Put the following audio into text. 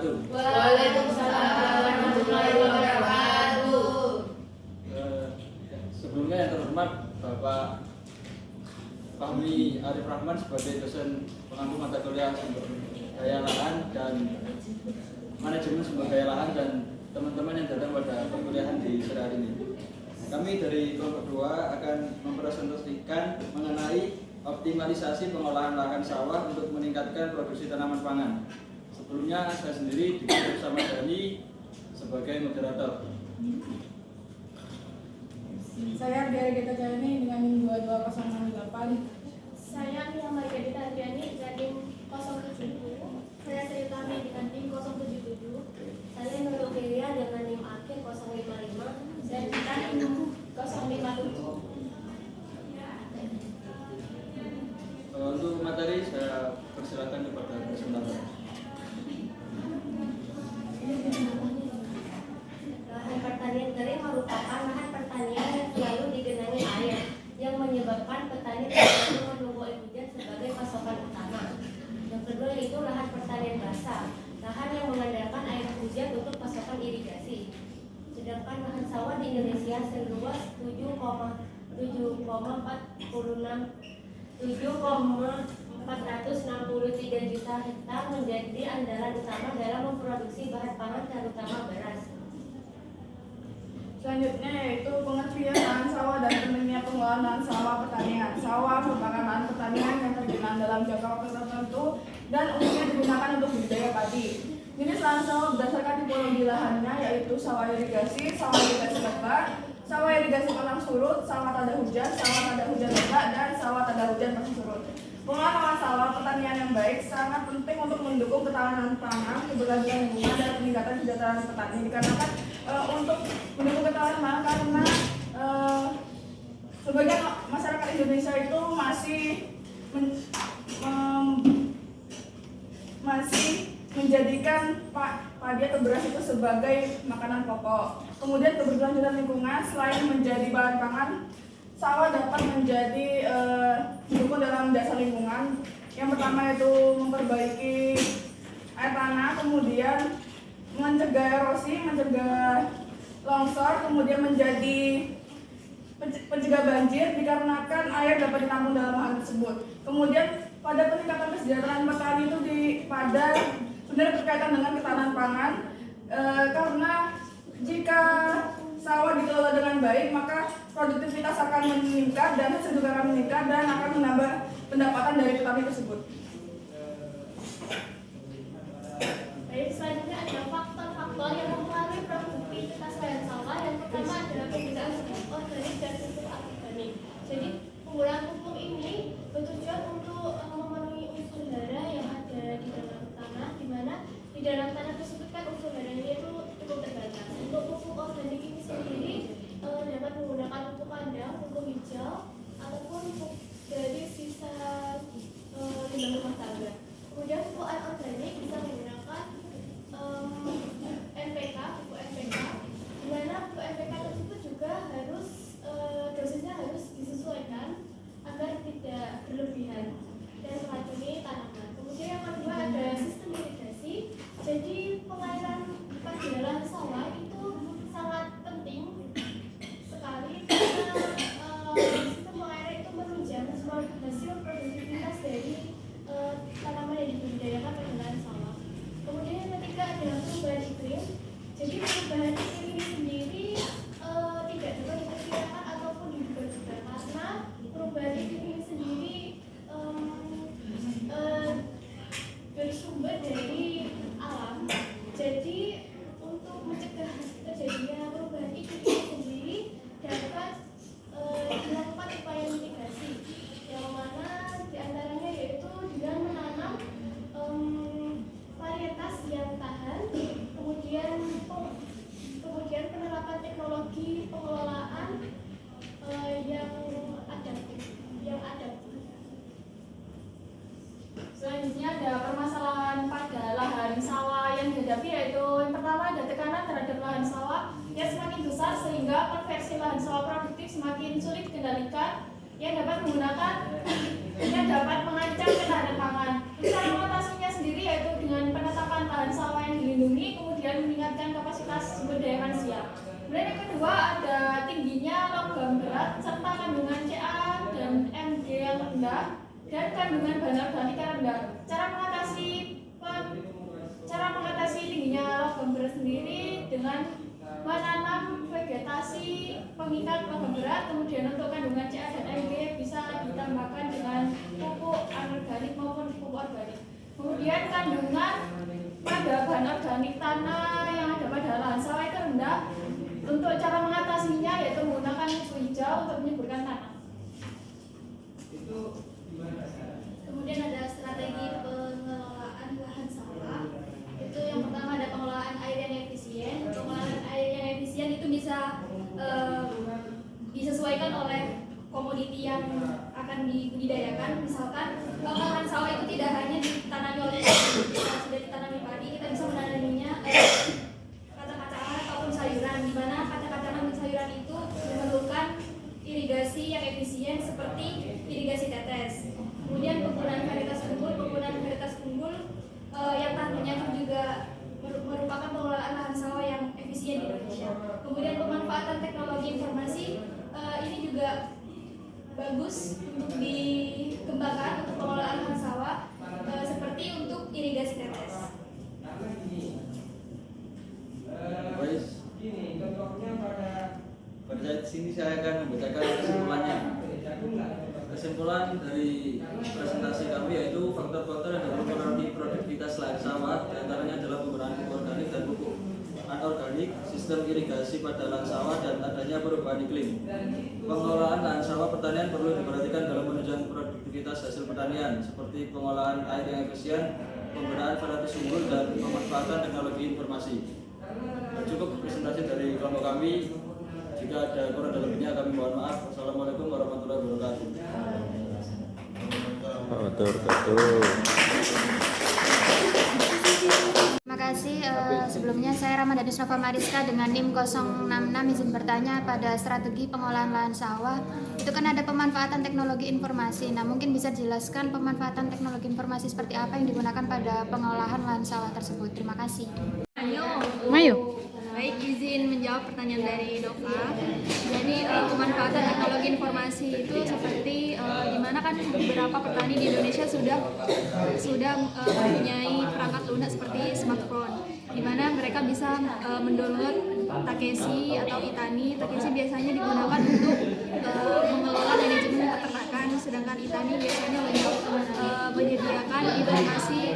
wabarakatuh. Waalaikumsalam warahmatullahi wabarakatuh. Sebelumnya yang terhormat Bapak Fahmi Arif Rahman sebagai dosen pengampu mata kuliah sumber daya lahan dan manajemen sumber daya lahan dan teman-teman yang datang pada perkuliahan di sore hari ini. Kami dari kelompok 2 akan mempresentasikan mengenai optimalisasi pengolahan lahan sawah untuk meningkatkan produksi tanaman pangan. Sebelumnya saya sendiri dibantu bersama Dani sebagai moderator. Saya Ardia Gita Jani dengan NIM 22068. Saya Mia Margarita Adriani dengan NIM 070. Saya Sri Tami dengan NIM 077. Saya Nurul Kiria dengan NIM akhir 055 Dan kita NIM 057. Untuk materi saya persilakan kepada presentator. Lahan pertanian kering merupakan lahan pertanian yang selalu digenangi air yang menyebabkan petani tergantung menunggu air hujan sebagai pasokan utama. Yang kedua yaitu lahan pertanian basah, lahan yang mengandalkan air hujan untuk pasokan irigasi. Sedangkan lahan sawah di Indonesia seluas 7,463 juta hektar menjadi andalan utama dalam memproduksi bahan pangan terutama beras. Selanjutnya yaitu pengertian lahan sawah dan pentingnya pengolahan lahan sawah pertanian. Sawah merupakan lahan pertanian yang tergenang dalam jangka waktu tertentu dan umumnya digunakan untuk budidaya padi. Jenis lahan sawah berdasarkan tipologi lahannya yaitu sawah irigasi lebat, sawah irigasi pasang surut, sawah tada hujan lebat, dan sawah tada hujan pasang surut. Pengolahan lahan sawah pertanian yang baik sangat penting untuk mendukung ketahanan pangan, keberlanjutan lingkungan, dan peningkatan kesejahteraan petani. Dikarenakan untuk mendukung ketahanan pangan karena sebagian masyarakat Indonesia itu masih menjadikan padi atau beras itu sebagai makanan pokok. Kemudian keberlanjutan lingkungan selain menjadi bahan pangan, sawah dapat menjadi mendukung dalam dasar lingkungan. Yang pertama itu memperbaiki air tanah, kemudian mencegah erosi, mencegah longsor, kemudian menjadi pencegah banjir dikarenakan air dapat ditampung dalam lahan tersebut. Kemudian pada peningkatan kesejahteraan petani itu pada benar berkaitan dengan ketahanan pangan karena jika sawah dikelola dengan baik maka produktivitas akan meningkat dan hasil juga akan meningkat dan akan menambah pendapatan dari petani tersebut. Baik, selanjutnya ada faktor-faktor yang mempengaruhi produktivitas lahan sawah. Yang pertama adalah penggunaan pupuk organik dan pupuk anorganik. Jadi penggunaan pupuk ini bertujuan untuk memenuhi unsur hara yang ada di dalam tanah, di mana di dalam tanah tersebut kan unsur haranya itu cukup terbatas. Untuk pupuk organik ini sendiri dapat menggunakan pupuk kandang, pupuk hijau, ataupun pupuk dari sisa limbah rumah tangga. Kemudian pupuk anorganik bisa menggunakan NPK, pupuk NPK, di mana pupuk NPK tersebut juga harus dosisnya harus disesuaikan agar tidak berlebihan dan meracuni tanaman. Kemudian yang kedua ada sistem irigasi. Jadi pengairan pada lahan sawah itu sangat penting sekali karena sistem pengairan itu menunjang hasil produktivitas dari tanaman yang dibudidayakan pada lahan sawah. Kemudian yang ketiga adalah perubahan iklim. Jadi perubahan iklim ini sendiri tidak dapat diperkirakan ataupun diduga-duga karena perubahan iklim ini sendiri bersumber dari alam. Jadi untuk mencegah terjadinya perubahan iklim ini sendiri dapat dilakukan upaya mitigasi, yang mana diantaranya yaitu dengan menanam varietas yang tahan, kemudian penerapan teknologi pengelolaan yang adaptif. Selanjutnya ada permasalahan pada lahan sawah yang dihadapi, yaitu yang pertama ada tekanan terhadap lahan sawah yang semakin besar sehingga konversi lahan sawah produktif semakin sulit dikendalikan yang dapat mengancam ketahanan pangan. Cara mengatasinya sendiri yaitu dengan penetapan lahan sawah yang dilindungi kandungan bahan organik yang rendah. Cara mengatasi tingginya logam berat sendiri dengan menanam vegetasi pengikat logam berat. Kemudian untuk kandungan Ca dan Mg bisa ditambahkan dengan pupuk anorganik maupun pupuk organik. Kemudian kandungan pada bahan organik tanah yang ada pada lahan sawah itu rendah. Untuk cara mengatasinya yaitu menggunakan pupuk hijau untuk menyuburkan tanah. Kemudian ada strategi pengelolaan lahan sawah. Itu yang pertama ada pengelolaan air yang efisien. Pengelolaan air yang efisien itu bisa disesuaikan oleh komoditi yang akan dibudidayakan. Misalkan lahan sawah itu tidak hanya ditanami oleh sudah ditanami padi, kita bisa menanaminya kacang-kacangan ataupun sayuran, di mana kacang-kacangan dan sayuran itu memerlukan irigasi yang efisien seperti irigasi tetes. Kemudian penggunaan varietas unggul yang tanamannya itu juga merupakan pengelolaan lahan sawah yang efisien di Indonesia. Kemudian pemanfaatan teknologi informasi ini juga bagus untuk dikembangkan untuk pengelolaan lahan sawah seperti untuk irigasi tetes. Baik, pada sini saya akan membacakan kesimpulannya. Kesimpulan dari presentasi kami yaitu faktor-faktor yang dapat mempengaruhi produktivitas lahan sawah, diantaranya adalah penggunaan pupuk organik dan pupuk anorganik, sistem irigasi pada lahan sawah, dan adanya perubahan iklim. Pengelolaan lahan sawah pertanian perlu diperhatikan dalam menunjang produktivitas hasil pertanian, seperti pengolahan air yang efisien, penggunaan varietas unggul, dan pemanfaatan teknologi informasi. Cukup presentasi dari kelompok kami. Jika ada kurang dan lebihnya kami mohon maaf. Wassalamualaikum warahmatullahi wabarakatuh. Terima kasih. Sebelumnya saya Ramadhani Nova Mariska dengan NIM 066 izin bertanya pada strategi pengolahan lahan sawah. Itu kan ada pemanfaatan teknologi informasi. Nah, mungkin bisa dijelaskan pemanfaatan teknologi informasi seperti apa yang digunakan pada pengolahan lahan sawah tersebut. Terima kasih. Ayo. Baik, izin menjawab pertanyaan dari Nova. Jadi pemanfaatan teknologi informasi itu seperti di mana kan beberapa petani di Indonesia sudah mempunyai perangkat lunak seperti smartphone, di mana mereka bisa mendownload Takeshi atau Itani. Takeshi biasanya digunakan untuk mengelola manajemen peternakan, sedangkan Itani biasanya untuk menyediakan informasi